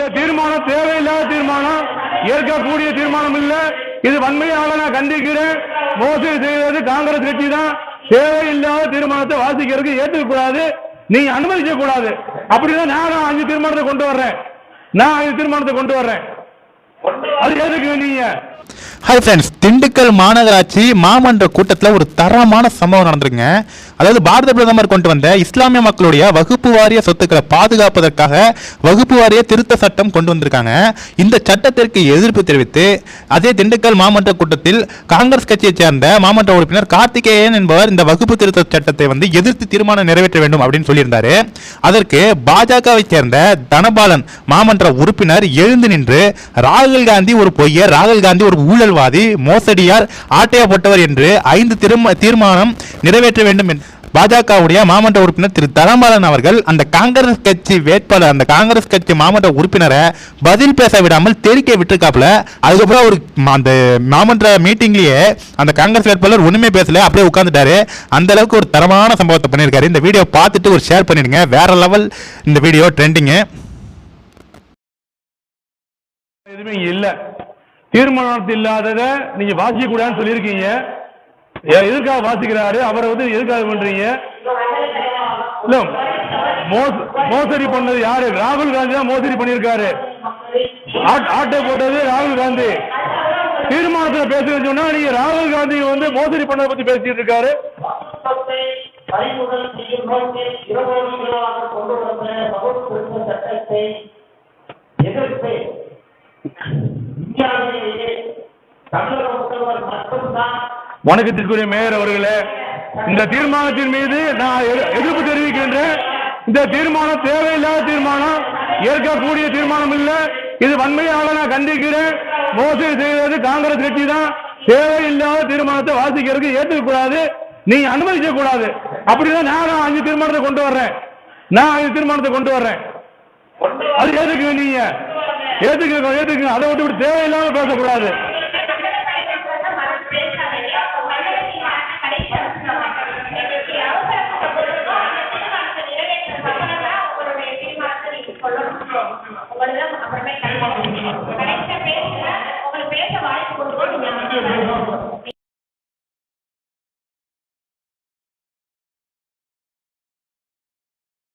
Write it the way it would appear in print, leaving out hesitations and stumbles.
இந்த தீர்மானம் தேவையில்லாத தீர்மானம், ஏற்கக்கூடிய தீர்மானம் இல்ல. இது வன்மையாக நான் கண்டிக்கிறேன். மோசடி செய்வது காங்கிரஸ் கட்சி தான். தேவையில்லாத தீர்மானத்தை வாசிக்கிறதுக்கு ஏற்றுக்க கூடாது, நீங்க அனுமதிக்க கூடாது. அப்படிதான் நான் 5 தீர்மானத்தை கொண்டு வர்றேன். அது எதுக்கு நீங்க? ஹாய் ஃப்ரெண்ட்ஸ், திண்டுக்கல் மாநகராட்சி மாமன்ற கூட்டத்தில் ஒரு தரமான சம்பவம் நடந்திருக்குங்க. அதாவது பாரத பிரதமர் கொண்டு வந்த இஸ்லாமிய மக்களுடைய வகுப்பு வாரிய சொத்துக்களை பாதுகாப்பதற்காக வகுப்பு வாரிய திருத்த சட்டம் கொண்டு வந்திருக்காங்க. இந்த சட்டத்திற்கு எதிர்ப்பு தெரிவித்து அதே திண்டுக்கல் மாமன்ற கூட்டத்தில் காங்கிரஸ் கட்சியைச் சேர்ந்த மாமன்ற உறுப்பினர் கார்த்திகேயன் என்பவர் இந்த வகுப்பு திருத்த சட்டத்தை எதிர்த்து தீர்மானம் நிறைவேற்ற வேண்டும் அப்படின்னு சொல்லியிருந்தாரு. அதற்கு பாஜகவை சேர்ந்த தனபாலன் மாமன்ற உறுப்பினர் எழுந்து நின்று ராகுல் காந்தி ஒரு பொய்யர், ராகுல் காந்தி ஒரு ஊழல்வாதி, மோசடியார், ஆட்டையப்பட்டவர் என்று 5 தீர்மானம் நிறைவேற்ற வேண்டும் என்று பாஜகவுடைய மாமன்ற உறுப்பினர் திரு தனபாலன் அவர்கள் அந்த காங்கிரஸ் கட்சி வேட்பாளர், அந்த காங்கிரஸ் கட்சி மாமன்ற உறுப்பினரை பதில் பேச விடாமல் தெரிக்க விட்டுருக்காப்புல. அதுக்கப்புறம் ஒரு அந்த மாமன்ற மீட்டிங்லயே அந்த காங்கிரஸ் வேட்பாளர் ஒண்ணுமே பேசல, அப்படியே உட்கார்ந்துட்டாரு. அந்த அளவுக்கு ஒரு தரமான சம்பவத்தை பண்ணியிருக்காரு. இந்த வீடியோ பார்த்துட்டு ஒரு ஷேர் பண்ணிடுங்க. வேற லெவல் இந்த வீடியோ ட்ரெண்டிங்கு. எதுவுமே இல்ல, தீர்மானத்தில் இல்லாததை நீங்க வாசிக்க கூடாதுன்னு சொல்லியிருக்கீங்க. எதற்காக வாசிக்கிறாரு அவரை எதுக்காக பண்றீங்க? இல்ல, மோசடி பண்ணது யாரு? ராகுல் காந்தி தான் மோசடி பண்ணியிருக்காரு. ஆட்டை போட்டது ராகுல் காந்தி. தீர்மானத்தில் பேசுறேன்னு சொன்னா நீங்க ராகுல் காந்தி மோசடி பண்ணதை பத்தி பேசிட்டு இருக்காரு. வணக்கத்திற்குரிய மேயர் அவர்களே, இந்த தீர்மானத்தின் மீது நான் எதிர்ப்பு தெரிவிக்கின்றேன். இந்த தீர்மானம் தேவையில்லாத தீர்மானம், ஏற்கக்கூடிய தீர்மானம் இல்ல. இது வன்மையாக நான் கண்டிக்கிறேன். மோசடி செய்வது காங்கிரஸ் கட்சி தான். தேவையில்லாத தீர்மானத்தை வாசிக்கிறதுக்கு ஏற்றுக்க கூடாது, நீங்க அனுமதிக்க கூடாது. அப்படிதான் நான் 5 தீர்மானத்தை கொண்டு வர்றேன். அது எதுக்கு நீங்க? ஏத்துக்க, அதை விட்டு தேவையில்லாம பேசக்கூடாது.